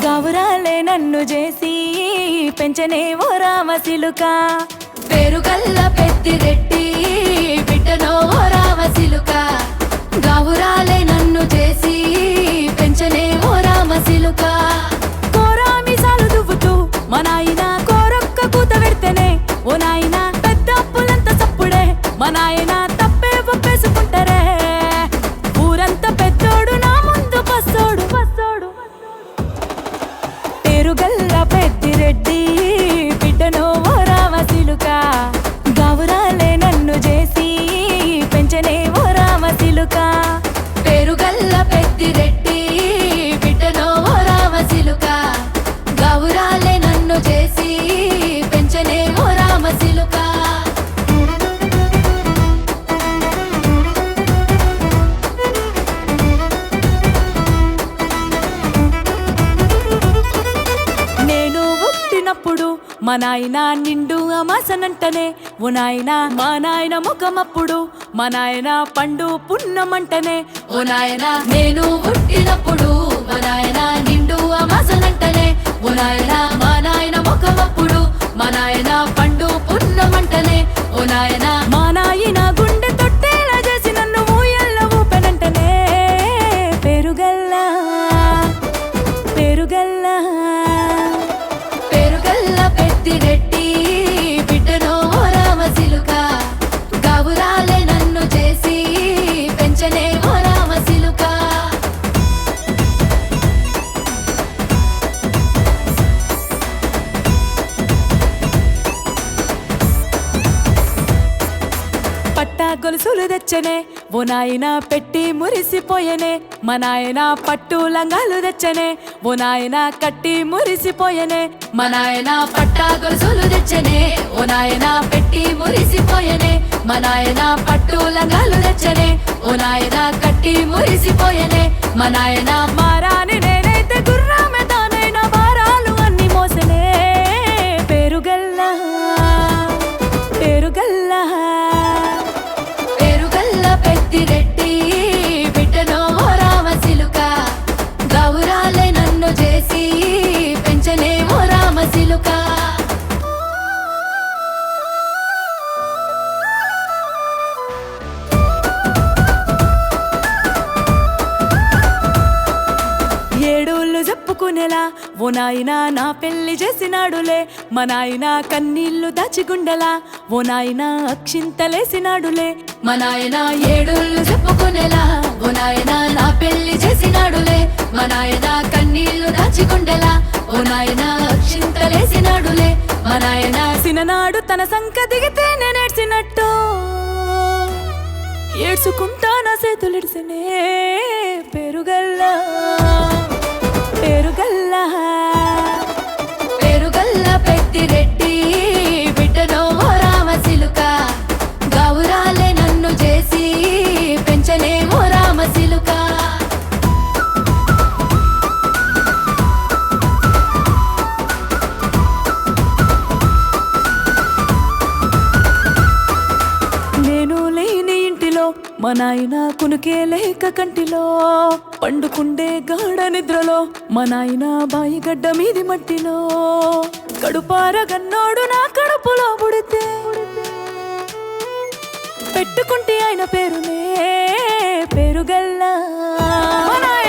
గౌరాలే నన్ను చేసి పెంచనే ఓ రామసిలుక పేరుగల్ల పెద్దిరెడ్డి బిడ్డనో ఓ రామసిలుక గౌరాలే నన్ను చేసి పెంచనే ఓ రామసిలుక కోరామిసాలు దువ్వుతూ మా నాయన కోరొక్క కూత పెడితేనే ఓ నాయన పెద్ద అప్పులంత సప్పుడే మా నాయన తప్పే ఒప్పేసుకుంటారే ఊరంతా పెద్దోడు నా ముందు బస్సోడు బస్సోడు పేరుగల్ల పెద్దిరెడ్డి బిడ్డనో ఓ రామసిలుక గౌరాలే నన్ను చేసి పెంచనే ఓ రామసిలుక పేరుగల్ల పెద్దిరెడ్డి బిడ్డనో ఓ రామసిలుక గౌరాలే నన్ను చేసి పెంచనే ఓ రామసిలుక నేను పుట్టినప్పుడు మా నాయన నిండు అమాసనంటనే ఓ నాయన మా నాయన ముఖమప్పుడు మా నాయన పండు పున్నమంటనే ఓ నాయన నేను పుట్టినప్పుడు మా నాయన నిండు అమాసనంటనే ఓ నాయన మా నాయన ముఖమప్పుడు మా నాయన పండు పున్నమంటనే ఓ నాయన మా నాయన గుండె తొట్టేలా చేసి నన్ను ఊయల్ల ఊపెనంటనే పెరుగల్లా పెరుగల్లా పేరుగల్ల పెద్దిరెడ్డి బిడ్డనో ఓ రామసిలుక గౌరాలే నన్ను చేసి పెంచనే ఓ రామసిలుక పట్టా గొలుసులు తెచ్చనే ఓ నాయన పెట్టి మురిసిపోయనే మా నాయన పట్టు లంగాలు తెచ్చనే ఓ నాయన కట్టి మురిసిపోయనే మా నాయన పట్టా గొలుసులు తెచ్చనే ఓ నాయన పెట్టి మురిసిపోయనే మా నాయన పట్టు లంగాలు తెచ్చనే ఓ నాయన కట్టి మురిసిపోయనే మా నాయన మారాని నేనైతే గుర్రామె తానైన భారాలు అన్ని మోసనే పేరుగల్లా పేరుగల్లా పేరుగల్ల పెద్దిరెడ్డి బిడ్డనో ఓ రామసిలుక గౌరాలే నన్ను చేసి పెంచనే ఓ రామసిలుక ఏడోళ్ళు చెప్పుకునేలా ఓ నాయన నా పెళ్లి చేసినాడులే మా నాయన కన్నీళ్లు దాచిగుండెలా ఓ నాయన అక్షింతలేసినాడులే మా నాయన ఏడుళ్ళు చెప్పుకునేలా ఓ నాయన నా పెళ్లి చేసినాడులే మా నాయన కన్నీళ్లు దాచిగుండెలా ఓ నాయన అక్షింతలేసినాడులే మా నాయన సిననాడు తన సంక దిగితే నేనేడ్చినట్టు ఏడ్చుకుంటా నా చేతులిడిసినే పెరుగల్లా పెరుగల్లా పేరుగల్ల పెద్దిరెడ్డి బిడ్డనో ఓ రామసిలుక గౌరాలే నన్ను చేసి పెంచనే ఓ రామసిలుక నేను లేని ఇంటిలో మా నాయన కునుకే లేక కంటిలో పండుకుండే గాఢ నిద్రలో మా నాయన బాయి గడ్డ మీది మట్టిలో కడుపార గన్నోడు నా కడుపులో పుడితే పెట్టుకుంటే ఆయన పేరునే పెరుగల్లా మా నాయన